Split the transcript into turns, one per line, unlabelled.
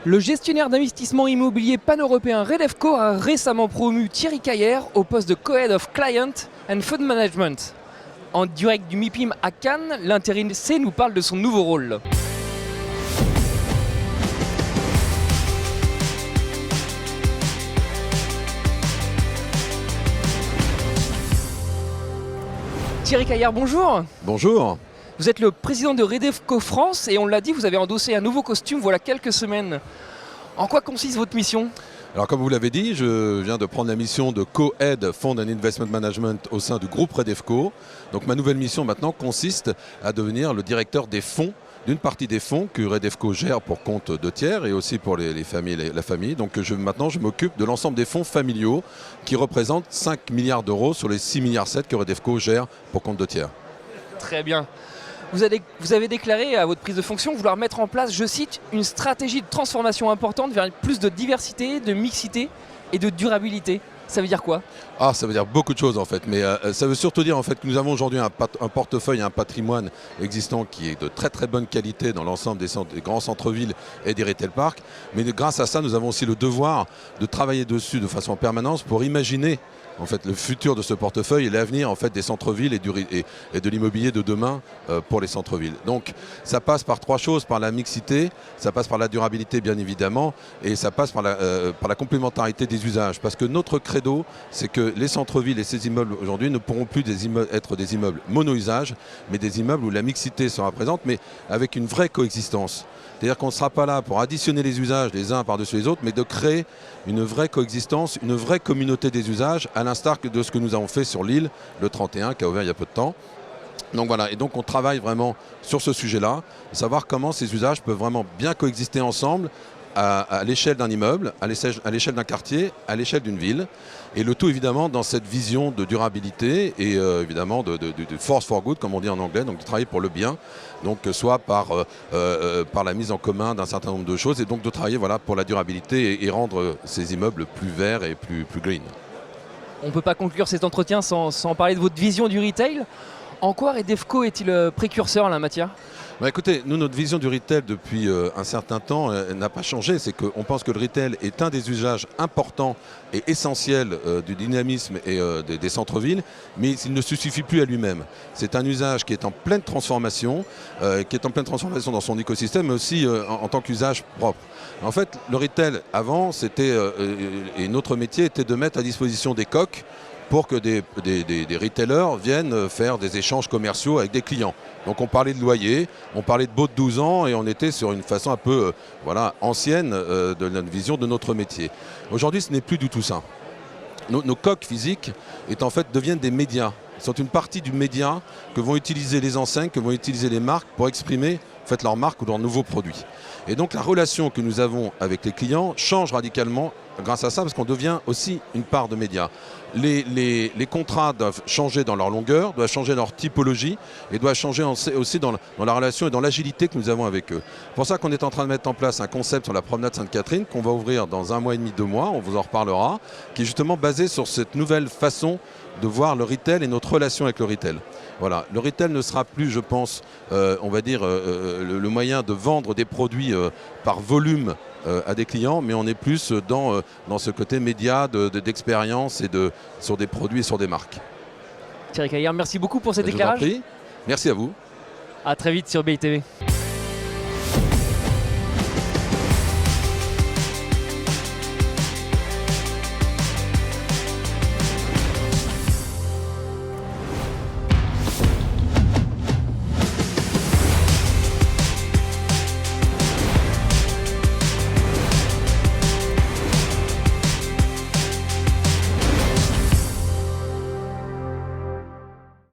Le gestionnaire d'investissement immobilier pan-européen Redevco a récemment promu Thierry Caillère au poste de Co-Head of Client and Fund Management. En direct du MIPIM à Cannes, l'intéressé nous parle de son nouveau rôle. Thierry Caillère, bonjour.
Bonjour.
Vous êtes le président de Redevco France et on l'a dit, vous avez endossé un nouveau costume voilà quelques semaines. En quoi consiste votre mission ?
Alors comme vous l'avez dit, je viens de prendre la mission de Co-Head Fund and Investment Management au sein du groupe Redevco. Donc ma nouvelle mission maintenant consiste à devenir le directeur des fonds, d'une partie des fonds que Redevco gère pour compte de tiers et aussi pour les familles, la famille. Donc maintenant je m'occupe de l'ensemble des fonds familiaux qui représentent 5 milliards d'euros sur les 6 milliards 7 que Redevco gère pour compte de tiers.
Très bien. Vous avez déclaré à votre prise de fonction vouloir mettre en place, je cite, une stratégie de transformation importante vers plus de diversité, de mixité et de durabilité. Ça veut dire quoi ?
Ça veut dire beaucoup de choses en fait, mais ça veut surtout dire en fait que nous avons aujourd'hui un portefeuille, un patrimoine existant qui est de très très bonne qualité dans l'ensemble des grands centres-villes et des retail parks, mais grâce à ça nous avons aussi le devoir de travailler dessus de façon permanente pour imaginer en fait, le futur de ce portefeuille et l'avenir en fait, des centres-villes et de l'immobilier de demain pour les centres-villes. Donc ça passe par trois choses, par la mixité, ça passe par la durabilité bien évidemment, et ça passe par la complémentarité des usages. Parce que notre credo, c'est que les centres-villes et ces immeubles aujourd'hui ne pourront plus être des immeubles mono-usage, mais des immeubles où la mixité sera présente, mais avec une vraie coexistence. C'est-à-dire qu'on ne sera pas là pour additionner les usages les uns par-dessus les autres, mais de créer une vraie coexistence, une vraie communauté des usages, à l'instar de ce que nous avons fait sur l'île, le 31, qui a ouvert il y a peu de temps. Donc voilà, et donc on travaille vraiment sur ce sujet-là, savoir comment ces usages peuvent vraiment bien coexister ensemble à l'échelle d'un immeuble, à l'échelle d'un quartier, à l'échelle d'une ville. Et le tout évidemment dans cette vision de durabilité et évidemment de force for good, comme on dit en anglais, donc de travailler pour le bien, donc soit par la mise en commun d'un certain nombre de choses, et donc de travailler voilà, pour la durabilité et rendre ces immeubles plus verts et plus green.
On ne peut pas conclure cet entretien sans parler de votre vision du retail. En quoi Redevco est-il précurseur en la matière ?
Écoutez, nous, notre vision du retail depuis un certain temps n'a pas changé. C'est qu'on pense que le retail est un des usages importants et essentiels du dynamisme et des centres-villes, mais il ne se suffit plus à lui-même. C'est un usage qui est en pleine transformation, dans son écosystème, mais aussi en tant qu'usage propre. En fait, le retail, avant, et notre métier était de mettre à disposition des coques pour que des retailers viennent faire des échanges commerciaux avec des clients. Donc on parlait de loyer, on parlait de baux de 12 ans et on était sur une façon un peu ancienne de notre vision de notre métier. Aujourd'hui, ce n'est plus du tout ça. Nos coques physiques deviennent des médias. Ils sont une partie du média que vont utiliser les enseignes, que vont utiliser les marques pour exprimer leur marque ou leurs nouveaux produits. Et donc la relation que nous avons avec les clients change radicalement grâce à ça, parce qu'on devient aussi une part de médias. Les contrats doivent changer dans leur longueur, doivent changer leur typologie et doivent changer aussi dans la relation et dans l'agilité que nous avons avec eux. C'est pour ça qu'on est en train de mettre en place un concept sur la promenade Sainte-Catherine qu'on va ouvrir dans 1 mois et demi, 2 mois, on vous en reparlera, qui est justement basé sur cette nouvelle façon de voir le retail et notre relation avec le retail. Voilà, le retail ne sera plus, je pense, le moyen de vendre des produits par volume à des clients, mais on est plus dans ce côté média d'expérience et sur des produits et sur des marques.
Thierry Caillère, merci beaucoup pour cet éclairage.
Je vous en prie. Merci à vous.
À très vite sur BITV.